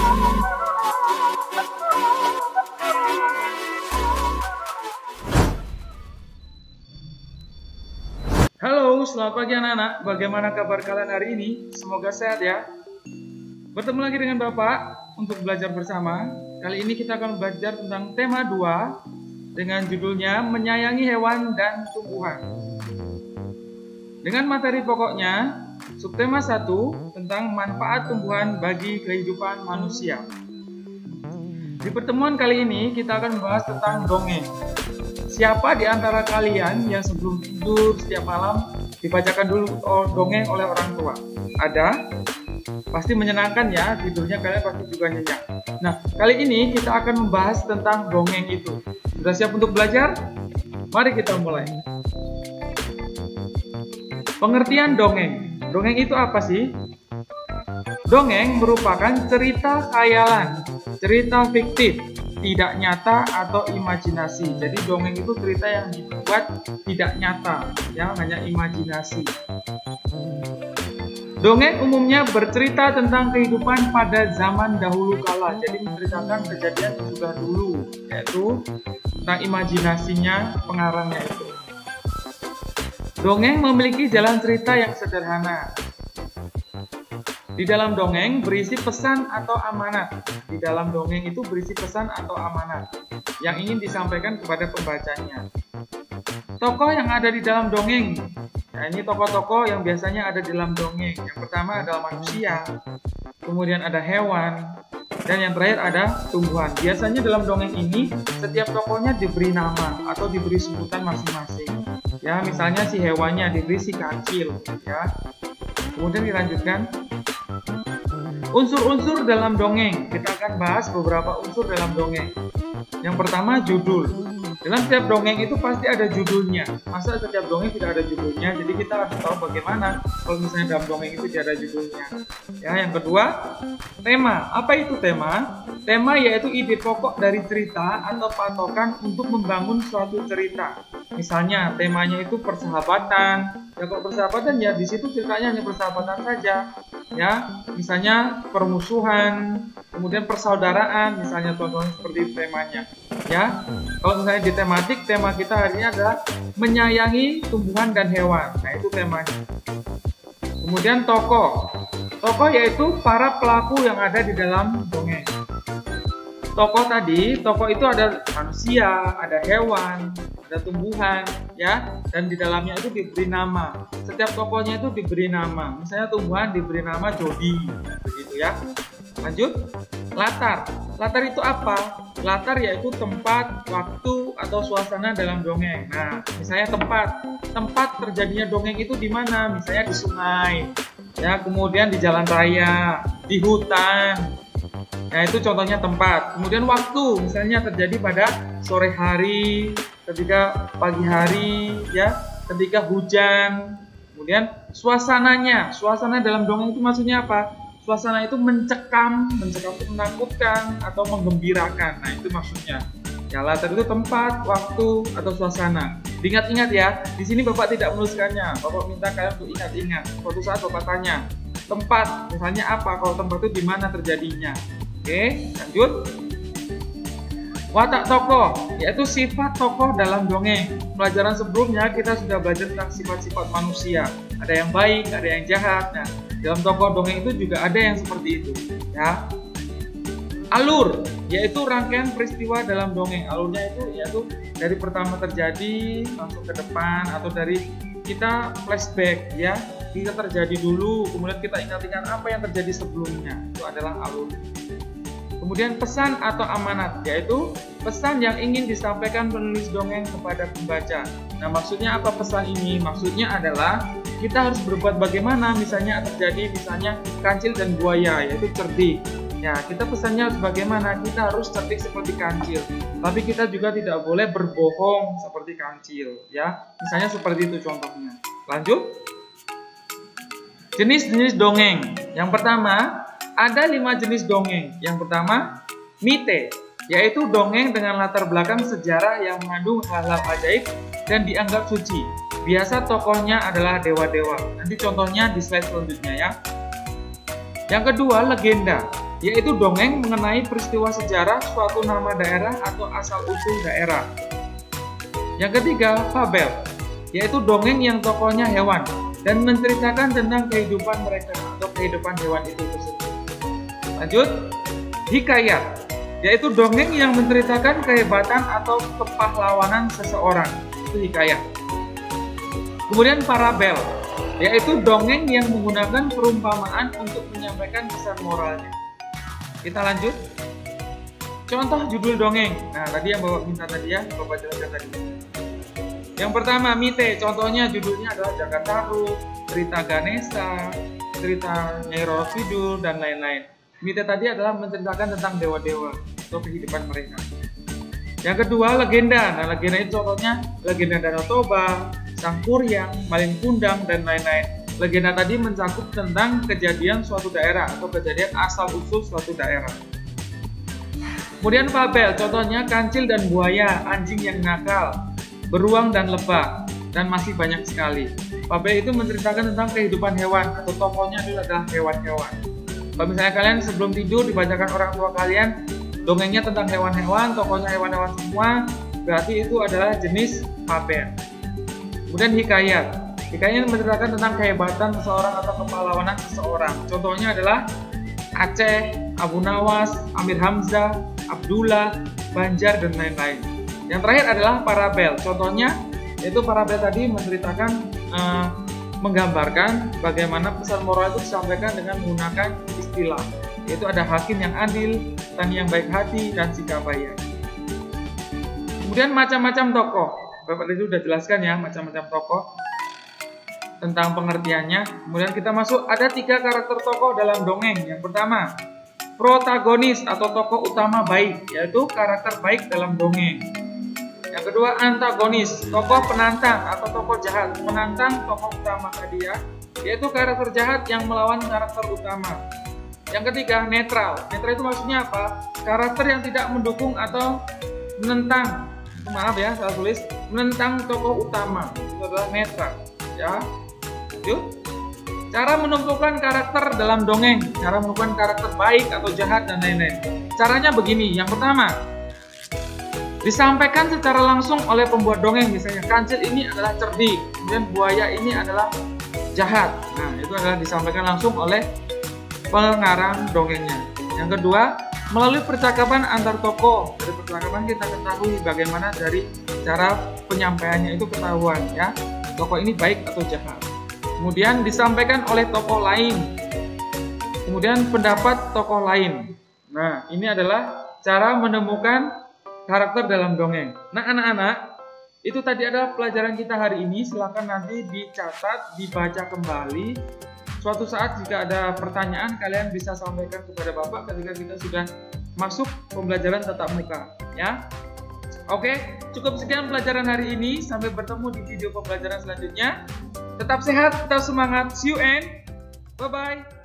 Halo, selamat pagi anak-anak. Bagaimana kabar kalian hari ini? Semoga sehat ya. Bertemu lagi dengan Bapak untuk belajar bersama. Kali ini kita akan belajar tentang tema 2 dengan judulnya Menyayangi Hewan dan Tumbuhan. Dengan materi pokoknya, subtema 1 tentang manfaat tumbuhan bagi kehidupan manusia. Di pertemuan kali ini kita akan membahas tentang dongeng. Siapa di antara kalian yang sebelum tidur setiap malam dibacakan dulu dongeng oleh orang tua? Ada? Pasti menyenangkan ya, tidurnya kalian pasti juga nyenyak. Nah, kali ini kita akan membahas tentang dongeng itu. Sudah siap untuk belajar? Mari kita mulai. Pengertian dongeng. Dongeng itu apa sih? Dongeng merupakan cerita khayalan, cerita fiktif, tidak nyata atau imajinasi. Jadi dongeng itu cerita yang dibuat tidak nyata, ya, hanya imajinasi. Dongeng umumnya bercerita tentang kehidupan pada zaman dahulu kala. Jadi menceritakan kejadian yang sudah dulu, yaitu tentang imajinasinya pengarangnya itu. Dongeng memiliki jalan cerita yang sederhana. Di dalam dongeng berisi pesan atau amanat. Di dalam dongeng itu berisi pesan atau amanat yang ingin disampaikan kepada pembacanya. Tokoh yang ada di dalam dongeng. Nah, ini tokoh-tokoh yang biasanya ada di dalam dongeng. Yang pertama adalah manusia, kemudian ada hewan, dan yang terakhir ada tumbuhan. Biasanya dalam dongeng ini setiap tokohnya diberi nama atau diberi sebutan masing-masing. Ya, misalnya si hewannya diberi si kancil, ya. Kemudian dilanjutkan. Unsur-unsur dalam dongeng. Kita akan bahas beberapa unsur dalam dongeng. Yang pertama, judul. Dalam setiap dongeng itu pasti ada judulnya. Masa setiap dongeng tidak ada judulnya? Jadi kita harus tahu bagaimana kalau misalnya dalam dongeng itu tidak ada judulnya. Ya, yang kedua, tema. Apa itu tema? Tema yaitu ide pokok dari cerita atau patokan untuk membangun suatu cerita. Misalnya temanya itu persahabatan. Ya, kalau persahabatan ya di situ ceritanya hanya persahabatan saja. Ya, misalnya permusuhan, kemudian persaudaraan, misalnya contohnya seperti temanya. Ya, kalau misalnya di tematik, tema kita hari ini adalah menyayangi tumbuhan dan hewan. Nah, itu temanya. Kemudian tokoh. Tokoh yaitu para pelaku yang ada di dalam dongeng. Tokoh tadi, tokoh itu ada manusia, ada hewan, ada tumbuhan, ya, dan di dalamnya itu diberi nama. Setiap tokohnya itu diberi nama. Misalnya tumbuhan diberi nama Jody, begitu ya. Lanjut, latar. Latar itu apa? Latar yaitu tempat, waktu, atau suasana dalam dongeng. Nah, misalnya tempat terjadinya dongeng itu di mana? Misalnya di sungai, ya, kemudian di jalan raya, di hutan. Nah, itu contohnya tempat. Kemudian waktu, misalnya terjadi pada sore hari, ketika pagi hari, ya, ketika hujan. Kemudian suasananya, suasana dalam dongeng itu maksudnya apa? Suasana itu mencekam itu menakutkan atau menggembirakan. Nah, itu maksudnya. Ya, latar itu tempat, waktu, atau suasana. Diingat-ingat ya, di sini Bapak tidak menuliskannya. Bapak minta kalian untuk ingat-ingat. Suatu saat Bapak tanya, tempat, misalnya apa? Kalau tempat itu di mana terjadinya? Oke, lanjut. Watak tokoh, yaitu sifat tokoh dalam dongeng. Pelajaran sebelumnya kita sudah belajar tentang sifat-sifat manusia. Ada yang baik, ada yang jahat. Nah, dalam tokoh dongeng itu juga ada yang seperti itu, ya. Alur, yaitu rangkaian peristiwa dalam dongeng. Alurnya itu yaitu dari pertama terjadi langsung ke depan, atau dari kita flashback, ya. Kita terjadi dulu, kemudian kita ingat-ingat apa yang terjadi sebelumnya. Itu adalah alur. Kemudian pesan atau amanat, yaitu pesan yang ingin disampaikan penulis dongeng kepada pembaca. Nah, maksudnya apa pesan ini? Maksudnya adalah kita harus berbuat bagaimana, misalnya terjadi kancil dan buaya, yaitu cerdik. Ya, kita pesannya harus bagaimana? Kita harus cerdik seperti kancil. Tapi kita juga tidak boleh berbohong seperti kancil, ya. Misalnya seperti itu contohnya. Lanjut. Jenis-jenis dongeng. Yang pertama, ada 5 jenis dongeng. Yang pertama, mite, yaitu dongeng dengan latar belakang sejarah yang mengandung hal-hal ajaib dan dianggap suci. Biasa tokohnya adalah dewa-dewa. Nanti contohnya di slide selanjutnya ya. Yang kedua, legenda. yaitu dongeng mengenai peristiwa sejarah suatu nama daerah atau asal-usul daerah. Yang ketiga, fabel, yaitu dongeng yang tokohnya hewan dan menceritakan tentang kehidupan mereka atau kehidupan hewan itu tersebut. Lanjut, hikayat, yaitu dongeng yang menceritakan kehebatan atau kepahlawanan seseorang, itu hikayat. Kemudian parabel, yaitu dongeng yang menggunakan perumpamaan untuk menyampaikan pesan moralnya. Kita lanjut. Contoh judul dongeng. Nah, tadi yang Bapak minta tadi ya, Bapak jelaskan tadi. Yang pertama, Mite. Contohnya judulnya adalah Jakartaru, cerita Ganesha, cerita Nyai Roro Kidul, dan lain-lain. Mite tadi adalah menceritakan tentang dewa-dewa atau kehidupan mereka. Yang kedua, legenda. Nah, legenda itu contohnya legenda Danau Toba, Sang Kuryang, Malin Kundang, dan lain-lain. Legenda tadi mencakup tentang kejadian suatu daerah atau kejadian asal-usul suatu daerah. Kemudian fabel, contohnya kancil dan buaya, anjing yang nakal, beruang dan lebah, dan masih banyak sekali. Fabel itu menceritakan tentang kehidupan hewan atau tokohnya adalah hewan-hewan. Kalau misalnya kalian sebelum tidur dibacakan orang tua kalian dongengnya tentang hewan-hewan, tokohnya hewan-hewan semua, berarti itu adalah jenis fabel. Kemudian hikayat. Hikayat menceritakan tentang kehebatan seseorang atau kepahlawanan seseorang. Contohnya adalah Aceh, Abu Nawas, Amir Hamzah, Abdullah, Banjar, dan lain-lain. Yang terakhir adalah parabel. Contohnya yaitu parabel tadi menceritakan menggambarkan bagaimana pesan moral itu disampaikan dengan menggunakan istilah. Yaitu ada hakim yang adil, petani yang baik hati, dan sikap baik. Kemudian macam-macam tokoh. Bapak tadi sudah jelaskan ya macam-macam tokoh tentang pengertiannya. Kemudian kita masuk, ada 3 karakter tokoh dalam dongeng. Yang pertama, protagonis atau tokoh utama baik, yaitu karakter baik dalam dongeng. Yang kedua, antagonis, tokoh penantang atau tokoh jahat, menantang tokoh utama tadi ya, yaitu karakter jahat yang melawan karakter utama. Yang ketiga, netral. Netral itu maksudnya apa? Karakter yang tidak mendukung atau menentang, maaf ya salah tulis, menentang tokoh utama, itu adalah netral ya. Yuk, cara menentukan karakter dalam dongeng, cara menentukan karakter baik atau jahat dan lain-lain. Caranya begini, yang pertama, disampaikan secara langsung oleh pembuat dongeng, misalnya kancil ini adalah cerdik, kemudian buaya ini adalah jahat. Nah, itu adalah disampaikan langsung oleh pengarang dongengnya. Yang kedua, melalui percakapan antar tokoh. Dari percakapan kita ketahui bagaimana dari cara penyampaiannya itu ketahuan ya, tokoh ini baik atau jahat. Kemudian disampaikan oleh tokoh lain. Kemudian pendapat tokoh lain. Nah, ini adalah cara menemukan karakter dalam dongeng. Nah, anak-anak, itu tadi adalah pelajaran kita hari ini. Silakan nanti dicatat, dibaca kembali. Suatu saat jika ada pertanyaan, kalian bisa sampaikan kepada Bapak ketika kita sudah masuk pembelajaran tatap muka, ya. Oke, cukup sekian pelajaran hari ini. Sampai bertemu di video pembelajaran selanjutnya. Tetap sehat, tetap semangat. See you and bye-bye.